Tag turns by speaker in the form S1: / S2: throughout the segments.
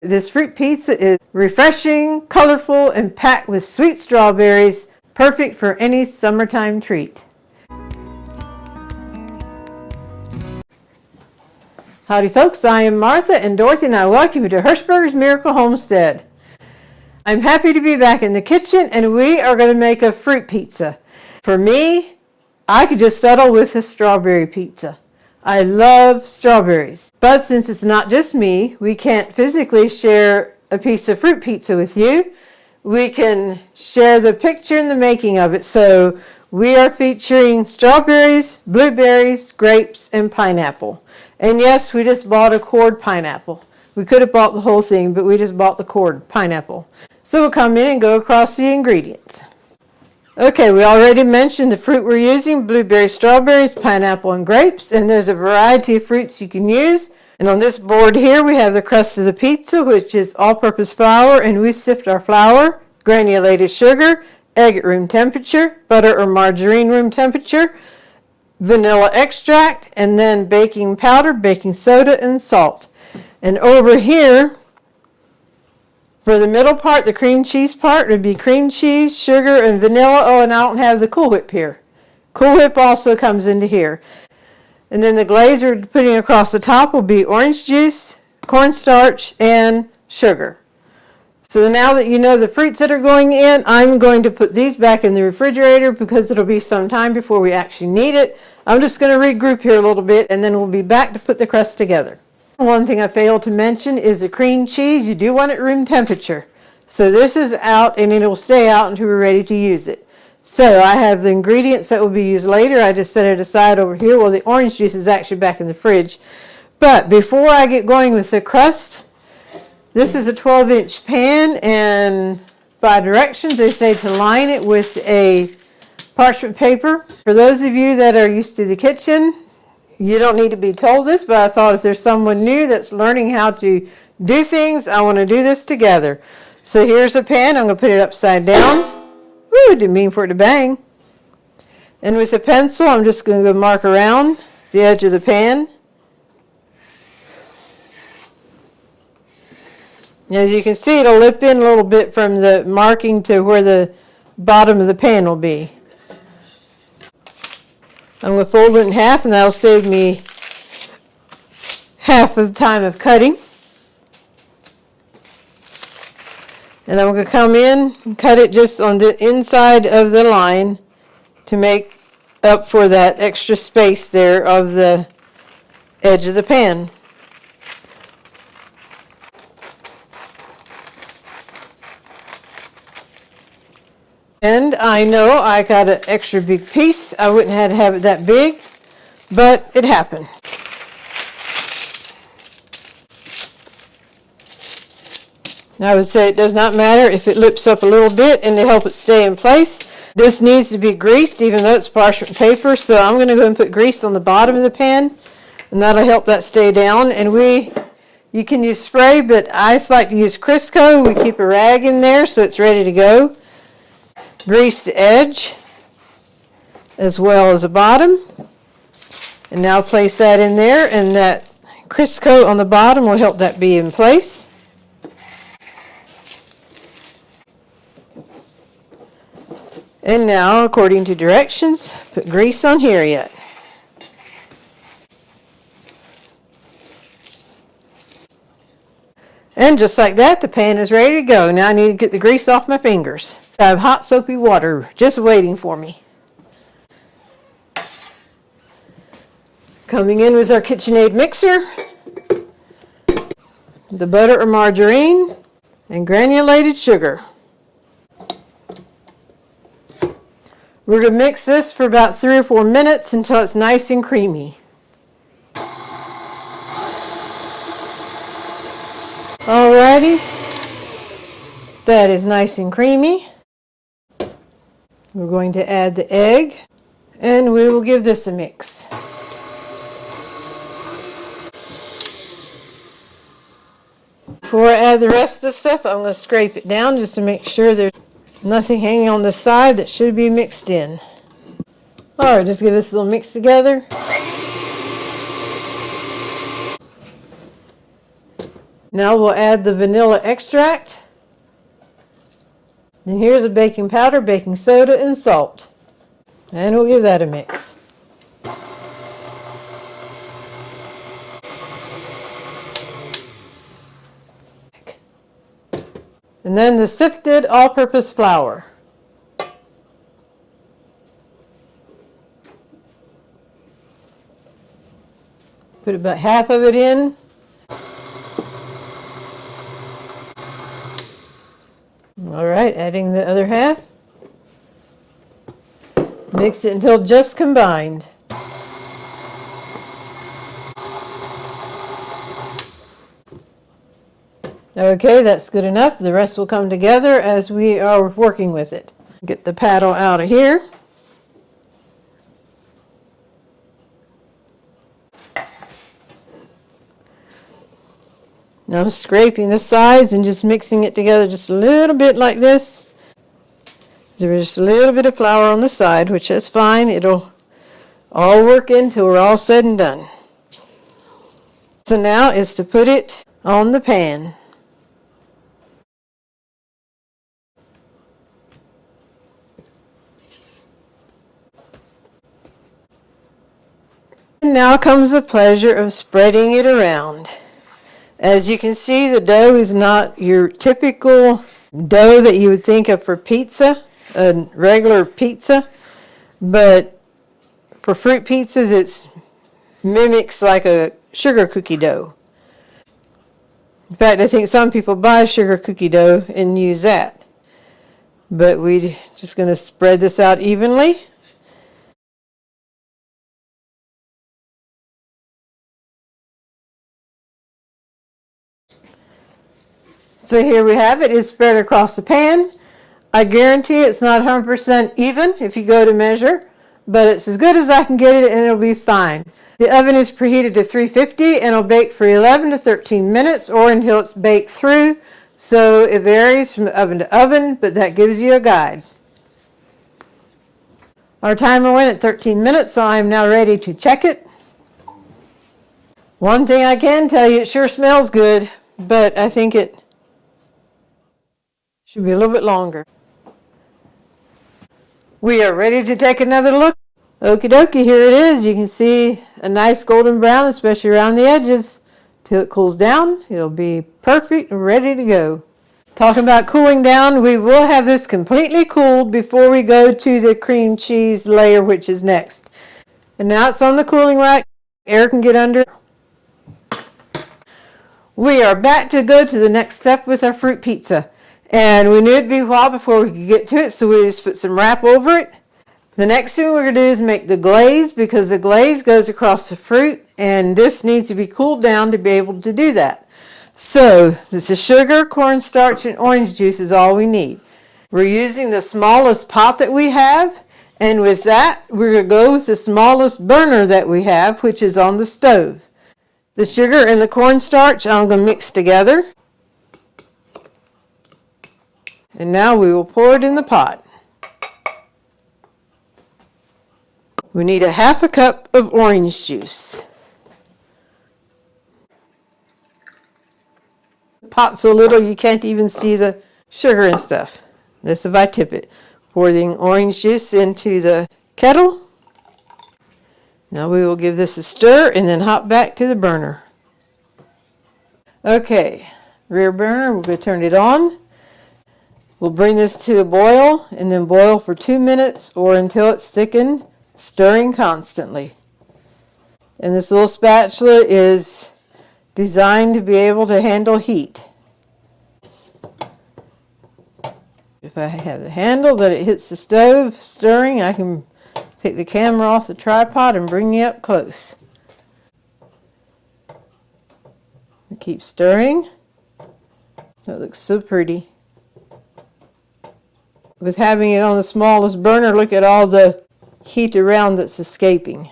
S1: This fruit pizza is refreshing, colorful, and packed with sweet strawberries, perfect for any summertime treat. Howdy folks, I am Martha and Dorothy and I welcome you to Hirschberger's Miracle Homestead. I'm happy to be back in the kitchen and we are going to make a fruit pizza. For me, I could just settle with a strawberry pizza. I love strawberries, but since it's not just me, we can't physically share a piece of fruit pizza with you. We can share the picture and the making of it. So we are featuring strawberries, blueberries, grapes, and pineapple. And yes, we just bought a cord pineapple. We could have bought the whole thing, but we just bought the cord pineapple. So we'll come in and go across the ingredients. Okay, we already mentioned the fruit we're using: blueberries, strawberries, pineapple, and grapes. And there's a variety of fruits you can use. And on this board here, we have the crust of the pizza, which is all-purpose flour. And we sift our flour, granulated sugar, egg at room temperature, butter or margarine room temperature, vanilla extract, and then baking powder, baking soda, and salt. And over here, for the middle part, the cream cheese part, would be cream cheese, sugar, and vanilla. Oh, and I don't have the Cool Whip here. Cool Whip also comes into here. And then the glaze we're putting across the top will be orange juice, cornstarch, and sugar. So now that you know the fruits that are going in, I'm going to put these back in the refrigerator because it'll be some time before we actually need it. I'm just going to regroup here a little bit and then we'll be back to put the crust together. One thing I failed to mention is the cream cheese. You do want it room temperature. So this is out and it will stay out until we're ready to use it. So I have the ingredients that will be used later. I just set it aside over here. Well, the orange juice is actually back in the fridge. But before I get going with the crust, this is a 12-inch pan, and by directions they say to line it with a parchment paper. For those of you that are used to the kitchen, you don't need to be told this, but I thought if there's someone new that's learning how to do things, I want to do this together. So here's a pan. I'm going to put it upside down. Ooh, didn't mean for it to bang. And with a pencil, I'm just going to go mark around the edge of the pan. As you can see, it'll lip in a little bit from the marking to where the bottom of the pan will be. I'm going to fold it in half, and that'll save me half of the time of cutting. And I'm going to come in and cut it just on the inside of the line to make up for that extra space there of the edge of the pan. And I know I got an extra big piece. I wouldn't have to have it that big, but it happened. I would say it does not matter if it lips up a little bit and to help it stay in place. This needs to be greased even though it's parchment paper, so I'm going to go and put grease on the bottom of the pan, and that'll help that stay down. And you can use spray, but I just like to use Crisco. We keep a rag in there so it's ready to go. Grease the edge as well as the bottom, and now place that in there, and that Crisco on the bottom will help that be in place. And now, according to directions, put grease on here yet. And just like that, the pan is ready to go. Now I need to get the grease off my fingers. I have hot soapy water just waiting for me. Coming in with our KitchenAid mixer, the butter or margarine, and granulated sugar. We're going to mix this for about 3 or 4 minutes until it's nice and creamy. Alrighty, that is nice and creamy. We're going to add the egg, and we will give this a mix. Before I add the rest of the stuff, I'm going to scrape it down just to make sure there's nothing hanging on the side that should be mixed in. Alright, just give this a little mix together. Now we'll add the vanilla extract. And here's a baking powder, baking soda, and salt. And we'll give that a mix. And then the sifted all-purpose flour. Put about half of it in. All right, adding the other half. Mix it until just combined. Okay, that's good enough. The rest will come together as we are working with it. Get the paddle out of here. Now I'm scraping the sides and just mixing it together just a little bit like this. There's just a little bit of flour on the side, which is fine. It'll all work in until we're all said and done. So now is to put it on the pan. And now comes the pleasure of spreading it around. As you can see, the dough is not your typical dough that you would think of for pizza, a regular pizza, but for fruit pizzas it mimics like a sugar cookie dough. In fact, I think some people buy sugar cookie dough and use that. But we're just going to spread this out evenly. So here we have it. It's spread across the pan. I guarantee it's not 100% even if you go to measure, but it's as good as I can get it and it'll be fine. The oven is preheated to 350 and it'll bake for 11 to 13 minutes or until it's baked through. So it varies from oven to oven, but that gives you a guide. Our timer went at 13 minutes, so I'm now ready to check it. One thing I can tell you, it sure smells good, but I think it should be a little bit longer. We are ready to take another look. Okie dokie, here it is. You can see a nice golden brown, especially around the edges. Till it cools down, it'll be perfect and ready to go. Talking about cooling down, we will have this completely cooled before we go to the cream cheese layer, which is next. And now it's on the cooling rack. Air can get under. We are back to go to the next step with our fruit pizza. And we knew it'd be a while before we could get to it, so we just put some wrap over it. The next thing we're going to do is make the glaze, because the glaze goes across the fruit, and this needs to be cooled down to be able to do that. So this is sugar, cornstarch, and orange juice is all we need. We're using the smallest pot that we have, and with that, we're going to go with the smallest burner that we have, which is on the stove. The sugar and the cornstarch I'm going to mix together. And now we will pour it in the pot. We need a half a cup of orange juice. The pot's so little you can't even see the sugar and stuff. This if I tip it. Pour the orange juice into the kettle. Now we will give this a stir and then hop back to the burner. Okay, rear burner, we're going to turn it on. We'll bring this to a boil and then boil for 2 minutes or until it's thickened, stirring constantly. And this little spatula is designed to be able to handle heat. If I have the handle that it hits the stove stirring, I can take the camera off the tripod and bring you up close. Keep stirring. That looks so pretty. With having it on the smallest burner, look at all the heat around that's escaping.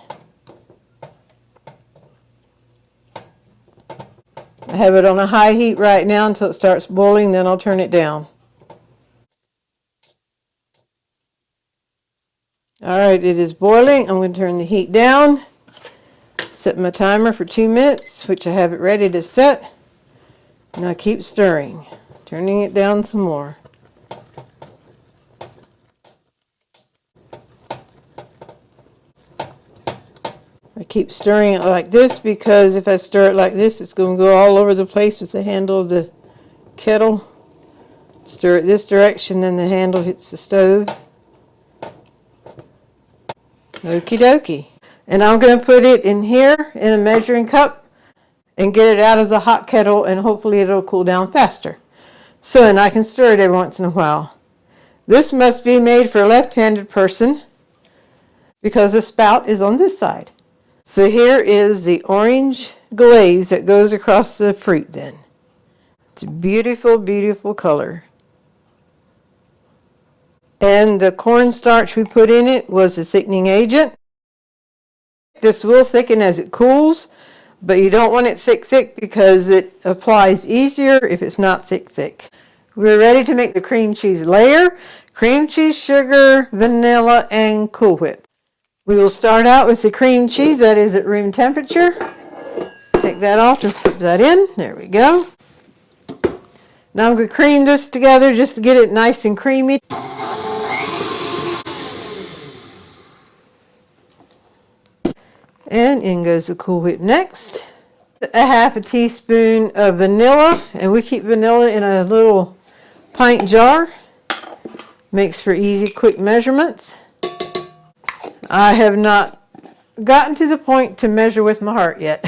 S1: I have it on a high heat right now until it starts boiling, then I'll turn it down. Alright, it is boiling. I'm going to turn the heat down. Set my timer for 2 minutes, which I have it ready to set. Now keep stirring, turning it down some more. I keep stirring it like this because if I stir it like this, it's going to go all over the place with the handle of the kettle. Stir it this direction, then the handle hits the stove. Okie dokie. And I'm going to put it in here in a measuring cup and get it out of the hot kettle, and hopefully it'll cool down faster. So, and I can stir it every once in a while. This must be made for a left-handed person because the spout is on this side. So here is the orange glaze that goes across the fruit then. It's a beautiful, beautiful color. And the cornstarch we put in it was a thickening agent. This will thicken as it cools, but you don't want it thick because it applies easier if it's not thick. We're ready to make the cream cheese layer. Cream cheese, sugar, vanilla, and Cool Whip. We will start out with the cream cheese that is at room temperature. Take that off and flip that in. There we go. Now I'm going to cream this together just to get it nice and creamy. And in goes the Cool Whip next. A half a teaspoon of vanilla, and we keep vanilla in a little pint jar. Makes for easy, quick measurements. I have not gotten to the point to measure with my heart yet.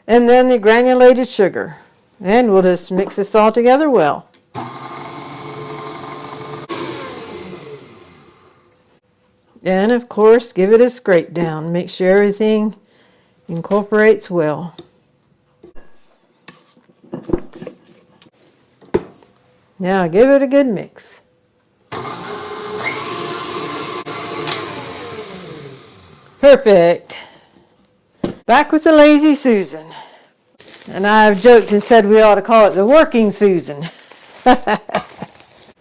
S1: And then the granulated sugar. And we'll just mix this all together well. And of course, give it a scrape down. Make sure everything incorporates well. Now give it a good mix. Perfect. Back with the Lazy Susan. And I've joked and said we ought to call it the Working Susan.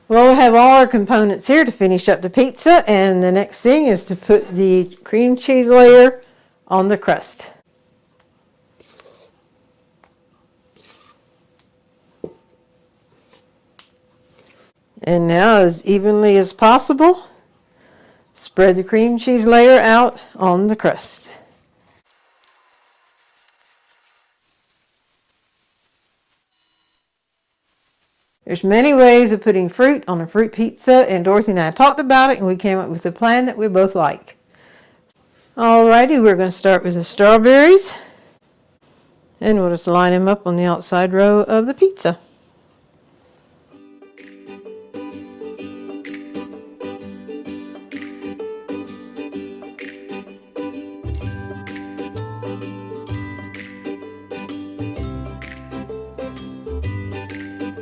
S1: Well, we have all our components here to finish up the pizza, and the next thing is to put the cream cheese layer on the crust. And now, as evenly as possible, spread the cream cheese layer out on the crust. There's many ways of putting fruit on a fruit pizza, and Dorothy and I talked about it, and we came up with a plan that we both like. Alrighty, we're going to start with the strawberries, and we'll just line them up on the outside row of the pizza.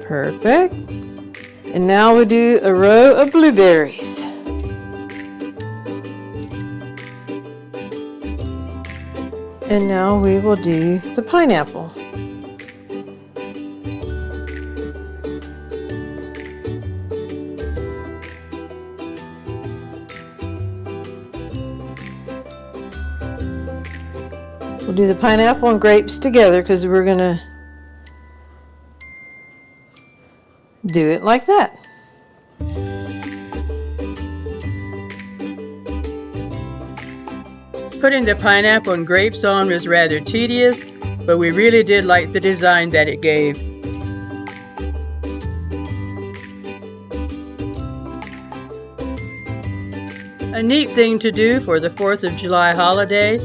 S1: Perfect. And now we'll do a row of blueberries. And now we will do the pineapple. We'll do the pineapple and grapes together because we're going to do it like that.
S2: Putting the pineapple and grapes on was rather tedious, but we really did like the design that it gave. A neat thing to do for the 4th of July holiday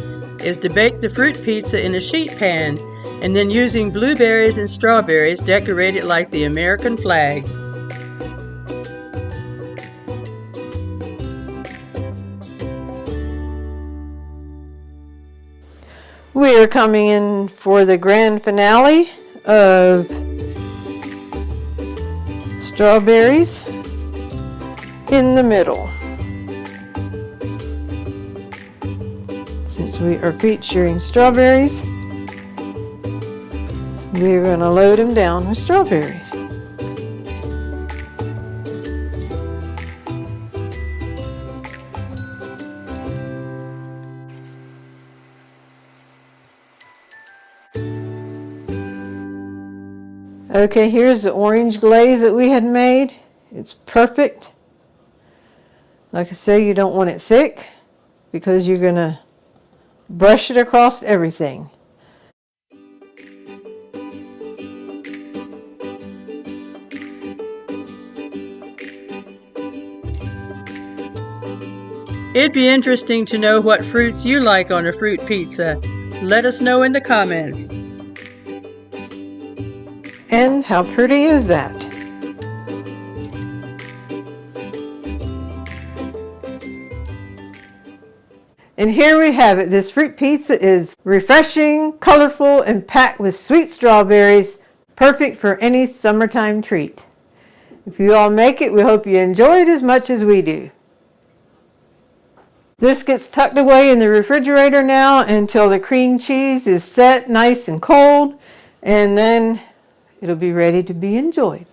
S2: is to bake the fruit pizza in a sheet pan, and then using blueberries and strawberries decorate it like the American flag.
S1: We are coming in for the grand finale of strawberries in the middle. Since we are featuring strawberries, we're going to load them down with strawberries. Okay, here's the orange glaze that we had made. It's perfect. Like I say, you don't want it thick because you're going to brush it across everything.
S2: It'd be interesting to know what fruits you like on a fruit pizza. Let us know in the comments.
S1: And how pretty is that? And here we have it. This fruit pizza is refreshing, colorful, and packed with sweet strawberries, perfect for any summertime treat. If you all make it, we hope you enjoy it as much as we do. This gets tucked away in the refrigerator now until the cream cheese is set nice and cold, and then it'll be ready to be enjoyed.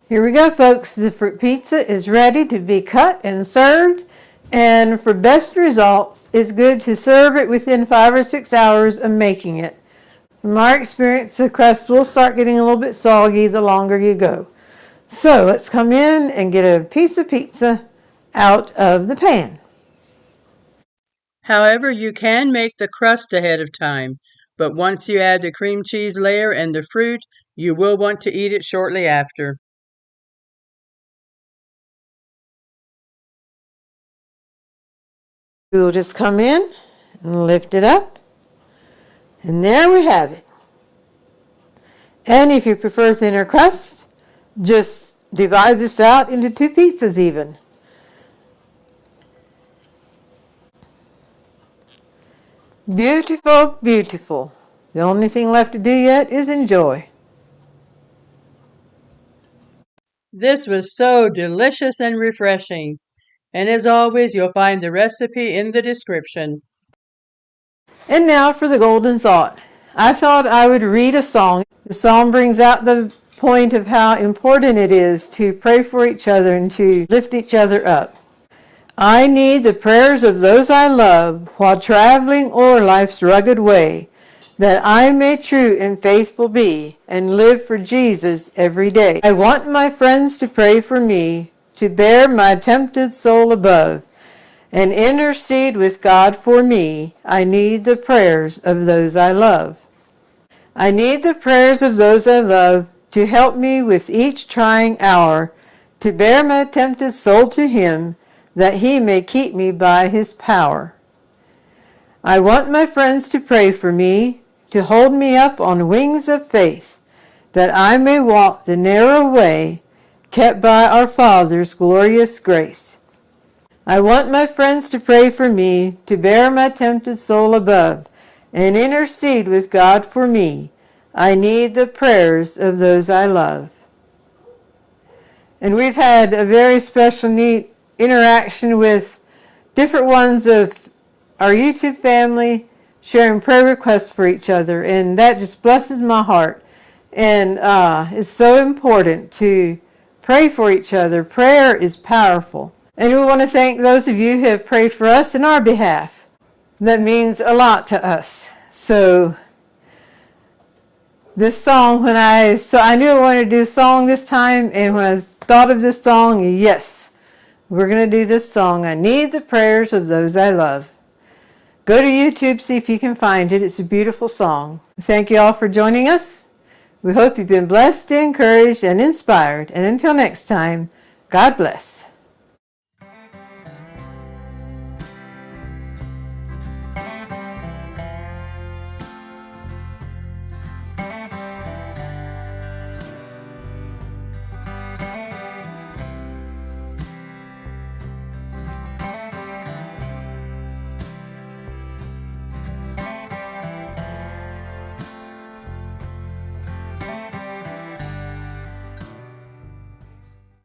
S1: Here we go, folks. The fruit pizza is ready to be cut and served. And for best results, it's good to serve it within 5 or 6 hours of making it. From our experience, the crust will start getting a little bit soggy the longer you go. So let's come in and get a piece of pizza out of the pan.
S2: However, you can make the crust ahead of time, but once you add the cream cheese layer and the fruit, you will want to eat it shortly after.
S1: We'll just come in and lift it up. And there we have it. And if you prefer thinner crust, just divide this out into 2 pizzas even. Beautiful, beautiful. The only thing left to do yet is enjoy.
S2: This was so delicious and refreshing. And as always, you'll find the recipe in the description.
S1: And now for the golden thought. I thought I would read a song. The song brings out the point of how important it is to pray for each other and to lift each other up. I need the prayers of those I love while traveling o'er life's rugged way, that I may true and faithful be and live for Jesus every day. I want my friends to pray for me, to bear my tempted soul above, and intercede with God for me. I need the prayers of those I love. I need the prayers of those I love to help me with each trying hour, to bear my tempted soul to Him, that He may keep me by His power. I want my friends to pray for me, to hold me up on wings of faith, that I may walk the narrow way kept by our Father's glorious grace. I want my friends to pray for me, to bear my tempted soul above, and intercede with God for me. I need the prayers of those I love. And we've had a very special, neat interaction with different ones of our YouTube family sharing prayer requests for each other, and that just blesses my heart. And it's so important to pray for each other. Prayer is powerful. And we want to thank those of you who have prayed for us in our behalf. That means a lot to us. So this song, I knew I wanted to do a song this time, and when I thought of this song, yes, we're going to do this song. I need the prayers of those I love. Go to YouTube, see if you can find it. It's a beautiful song. Thank you all for joining us. We hope you've been blessed, encouraged, and inspired. And until next time, God bless.